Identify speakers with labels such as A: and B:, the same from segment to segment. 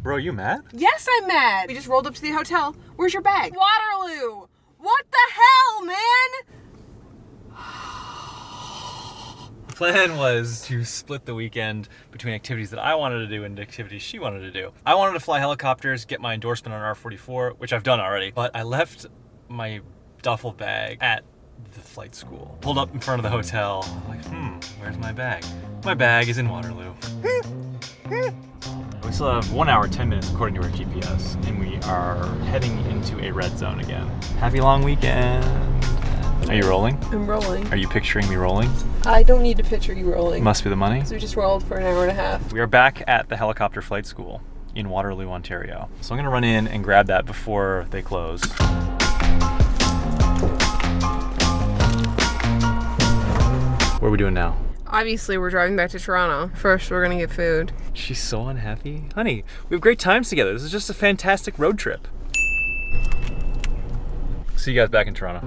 A: Bro, you mad?
B: Yes, I'm mad. We just rolled up to the hotel. Where's your bag? Waterloo! What the hell, man?
A: The plan was to split the weekend between activities that I wanted to do and activities she wanted to do. I wanted to fly helicopters, get my endorsement on R44, which I've done already, but I left my duffel bag at the flight school. Pulled up in front of the hotel, like, where's my bag? My bag is in Waterloo. We still have 1 hour, 10 minutes according to our GPS, and we are heading into a red zone again. Happy long weekend. Are you rolling?
B: I'm rolling.
A: Are you picturing me rolling?
B: I don't need to picture you rolling.
A: Must be the money.
B: So we just rolled for an hour and a half.
A: We are back at the helicopter flight school in Waterloo, Ontario. So I'm gonna run in and grab that before they close. What are we doing now?
B: Obviously, we're driving back to Toronto. First, we're gonna get food.
A: She's so unhappy. Honey, we have great times together. This is just a fantastic road trip. See you guys back in Toronto.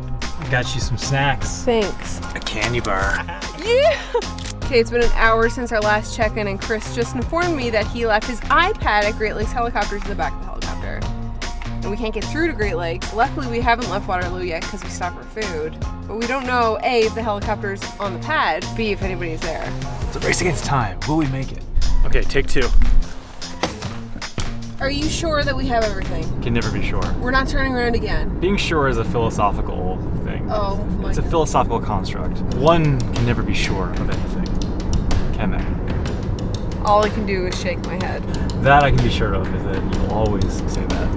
A: Got you some snacks.
B: Thanks.
A: A candy bar.
B: Yeah! Okay, it's been an hour since our last check-in, and Chris just informed me that he left his iPad at Great Lakes Helicopters in the back of the helicopter. And we can't get through to Great Lakes. Luckily, we haven't left Waterloo yet because we stopped for food. But we don't know, A, if the helicopter's on the pad, B, if anybody's there.
A: It's a race against time. Will we make it? Okay, take two.
B: Are you sure that we have everything?
A: Can never be sure.
B: We're not turning around again.
A: Being sure is a philosophical thing.
B: Oh my
A: It's a
B: God.
A: philosophical construct. One can never be sure of anything. Can they?
B: All I can do is shake my head.
A: That I can be sure of is that you'll always say that.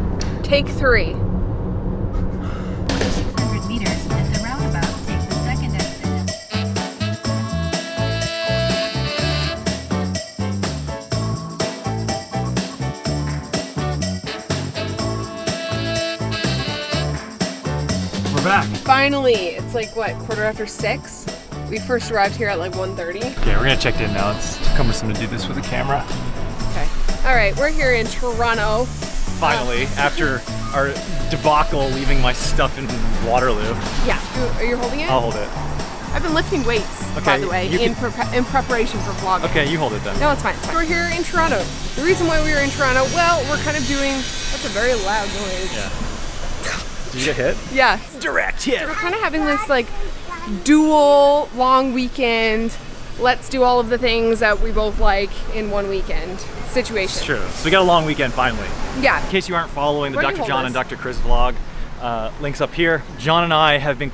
B: Take 3.
C: 600 meters at the roundabout, take the second exit.
A: We're back.
B: Finally, it's like, what, 6:15? We first arrived here at like 1:30.
A: Okay, we're gonna check in now. It's cumbersome to do this with a camera.
B: Okay. All right, we're here in Toronto.
A: Finally, after our debacle leaving my stuff in Waterloo.
B: Yeah, are you holding it?
A: I'll hold it.
B: I've been lifting weights, by
A: Okay,
B: the way,
A: you
B: in preparation for vlogging.
A: Okay, you hold it then.
B: No, it's fine. We're here in Toronto. The reason why we are in Toronto, well, we're kind of doing, that's a very loud noise.
A: Yeah. Did you get hit?
B: Yeah.
A: Direct hit.
B: We're kind of having this like dual long weekend, let's do all of the things that we both like in one weekend situation.
A: It's true. So we got a long weekend finally.
B: Yeah.
A: In case you aren't following the
B: Where do you
A: Dr.
B: hold
A: John
B: this?
A: and Dr. Chris vlog, links up here. John and I have been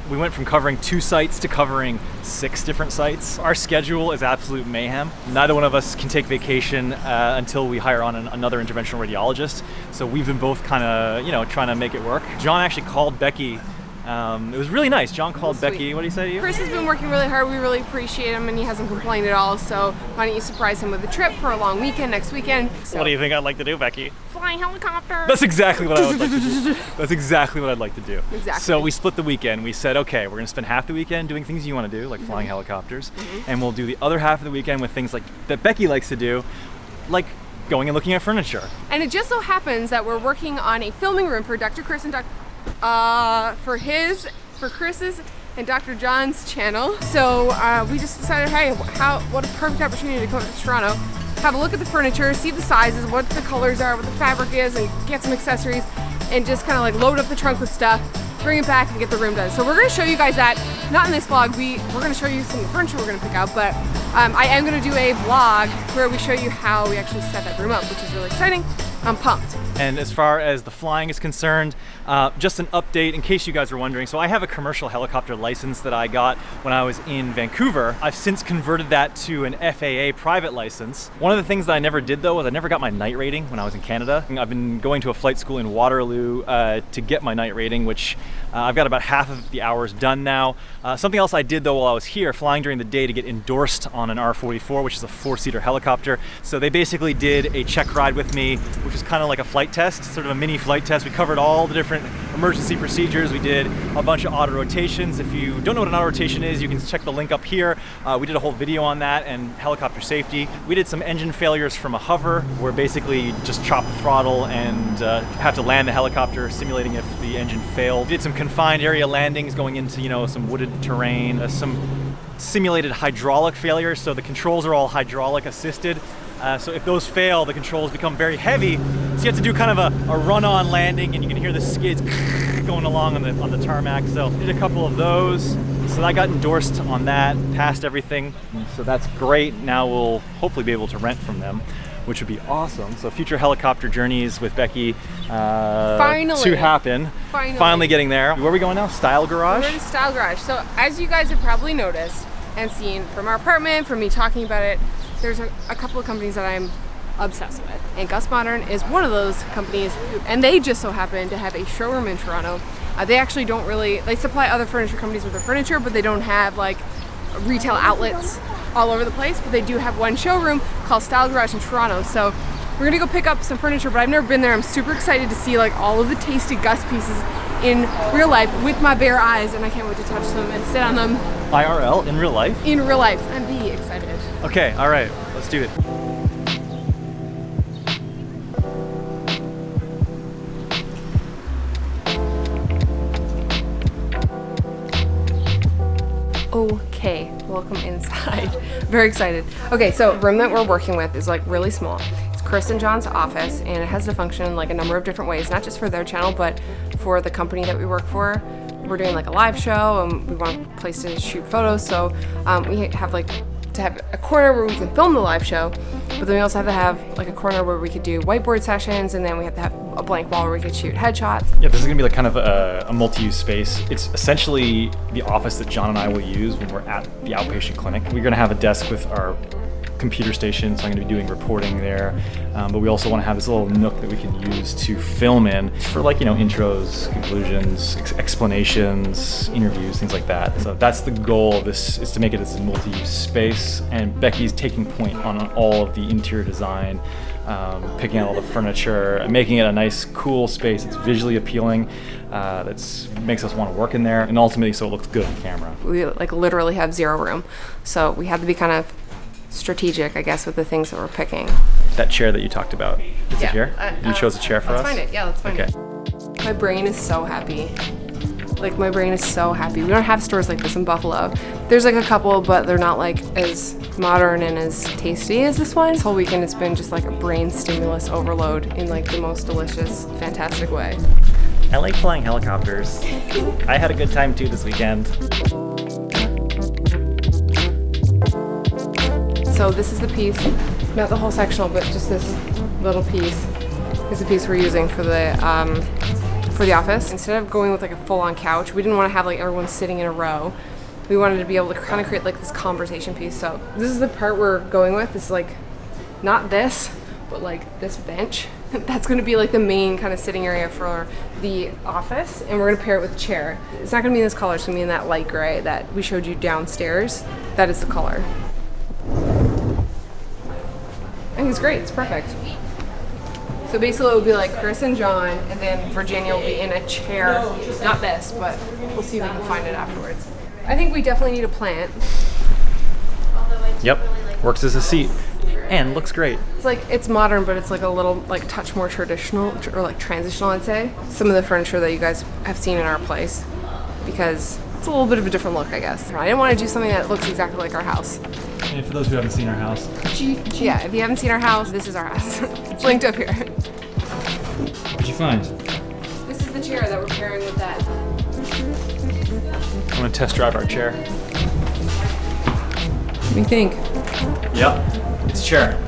A: we went from covering 2 sites to covering 6 different sites. Our schedule is absolute mayhem. Neither one of us can take vacation until we hire on another interventional radiologist. So we've been both kind of, trying to make it work. John actually called Becky. It was really nice. John called
B: Sweet.
A: Becky. What did he say to you?
B: Chris has been working really hard. We really appreciate him, and he hasn't complained at all. So why don't you surprise him with a trip for a long weekend next weekend? So,
A: What do you think I'd like to do, Becky?
B: flying helicopter.
A: That's exactly what I would like to do. That's exactly what I'd like to do.
B: Exactly.
A: So we split the weekend. We said, okay, we're gonna spend half the weekend doing things you want to do, like flying helicopters, and we'll do the other half of the weekend with things like that Becky likes to do, like going and looking at furniture.
B: And it just so happens that we're working on a filming room for Dr. Chris and for Chris's and Dr. John's channel. So we just decided, hey, what a perfect opportunity to come to Toronto, have a look at the furniture, see the sizes, what the colors are, what the fabric is, and get some accessories, and just kind of like load up the trunk with stuff, bring it back, and get the room done. So we're gonna show you guys that, not in this vlog, we're gonna show you some of the furniture we're gonna pick out, but I am gonna do a vlog where we show you how we actually set that room up, which is really exciting. I'm pumped.
A: And as far as the flying is concerned, just an update in case you guys were wondering. So I have a commercial helicopter license that I got when I was in Vancouver. I've since converted that to an FAA private license. One of the things that I never did though was I never got my night rating when I was in Canada. I've been going to a flight school in Waterloo to get my night rating, which I've got about half of the hours done now. Something else I did though while I was here, flying during the day to get endorsed on an R44, which is a 4-seater helicopter. So they basically did a check ride with me, which is kind of like a flight test, sort of a mini flight test. We covered all the different emergency procedures. We did a bunch of auto rotations. If you don't know what an auto rotation is, you can check the link up here. We did a whole video on that and helicopter safety. We did some engine failures from a hover, where basically you just chop the throttle and have to land the helicopter, simulating if the engine failed. We did some confined area landings going into, some wooded terrain, some simulated hydraulic failures, so the controls are all hydraulic assisted. So if those fail, the controls become very heavy. So you have to do kind of a run-on landing, and you can hear the skids going along on the tarmac. So did a couple of those. So I got endorsed on that, passed everything. So that's great. Now we'll hopefully be able to rent from them, which would be awesome. So future helicopter journeys with Becky
B: Finally.
A: to happen. Finally getting there. Where are we going now? Style Garage?
B: We're in Style Garage. So as you guys have probably noticed and seen from our apartment, from me talking about it, there's a couple of companies that I'm obsessed with. And Gus Modern is one of those companies, and they just so happen to have a showroom in Toronto. They actually don't really, they supply other furniture companies with their furniture, but they don't have like retail outlets all over the place, but they do have one showroom called Style Garage in Toronto. So we're gonna go pick up some furniture, but I've never been there. I'm super excited to see like all of the tasty Gus pieces in real life with my bare eyes, and I can't wait to touch them and sit on them.
A: IRL, in real life?
B: In real life. I'm be excited.
A: Okay, all right, let's do it.
B: Okay, welcome inside. Very excited. Okay, so the room that we're working with is like really small. It's Chris and John's office, and it has to function like a number of different ways, not just for their channel, but for the company that we work for. We're doing like a live show, and we want a place to shoot photos, so we have like to have a corner where we can film the live show, but then we also have to have like a corner where we could do whiteboard sessions, and then we have to have a blank wall where we could shoot headshots.
A: Yeah, this is gonna be like kind of a multi-use space. It's essentially the office that John and I will use when we're at the outpatient clinic. We're gonna have a desk with our computer station, so I'm gonna be doing reporting there. But we also wanna have this little nook that we can use to film in for like, intros, conclusions, explanations, interviews, things like that. So that's the goal of this, is to make it as a multi-use space. And Becky's taking point on all of the interior design, picking out all the furniture, and making it a nice, cool space. It's visually appealing, that makes us want to work in there, and ultimately so it looks good on camera.
B: We like literally have zero room, so we have to be kind of strategic, I guess, with the things that we're picking.
A: That chair that you talked about, is it here? You chose a chair for us?
B: Let's find it. Yeah, let's find it. My brain is so happy. Like, my brain is so happy. We don't have stores like this in Buffalo. There's like a couple, but they're not like as modern and as tasty as this one. This whole weekend it's been just like a brain stimulus overload in like the most delicious, fantastic way.
A: I like flying helicopters. I had a good time too this weekend.
B: So this is the piece, not the whole sectional, but just this little piece is the piece we're using for the office. Instead of going with like a full-on couch, we didn't want to have like everyone sitting in a row. We wanted to be able to kind of create like this conversation piece. So this is the part we're going with. This is like, not this, but like this bench. That's going to be like the main kind of sitting area for the office, and we're going to pair it with a chair. It's not going to be in this color, it's going to be in that light gray that we showed you downstairs. That is the color. I think it's great, it's perfect. So basically it would be like Chris and John, and then Virginia will be in a chair. Not this, but we'll see if we can find it afterwards. I think we definitely need a plant.
A: Yep, works as a seat and looks great.
B: It's like, it's modern, but it's like a little like touch more traditional, or like transitional, I'd say. Some of the furniture that you guys have seen in our place, because it's a little bit of a different look, I guess. I didn't want to do something that looks exactly like our house.
A: And for those who haven't seen our house.
B: Yeah, if you haven't seen our house, this is our house. It's linked up here.
A: What'd you find?
B: This is the chair that we're pairing with that.
A: I'm gonna test drive our chair.
B: What do you think?
A: Yep, it's a chair.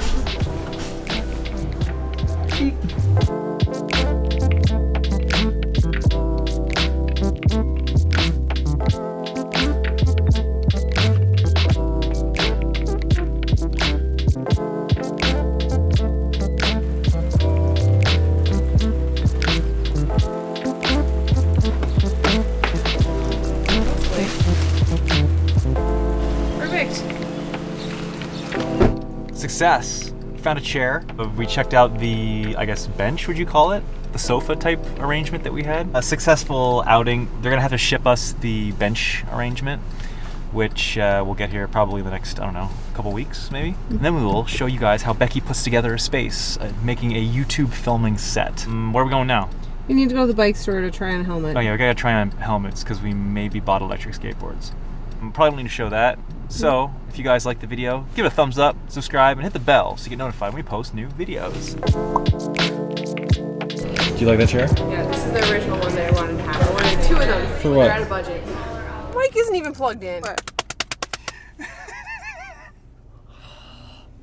A: Success. Found a chair. We checked out the, I guess, bench, would you call it? The sofa type arrangement that we had. A successful outing. They're gonna have to ship us the bench arrangement, which we'll get here probably the next, I don't know, couple weeks maybe. And then we will show you guys how Becky puts together a space, making a YouTube filming set. Where are we going now?
B: We need to go to the bike store to try on a helmet.
A: Oh yeah, we gotta try on helmets because we maybe bought electric skateboards. I'm probably going to show that. So, if you guys like the video, give it a thumbs up, subscribe, and hit the bell so you get notified when we post new videos. Do you like that chair?
B: Yeah, this is the original one that I wanted to have. I wanted 2 of them.
A: For what?
B: They're out of budget. Mike isn't even plugged in. What?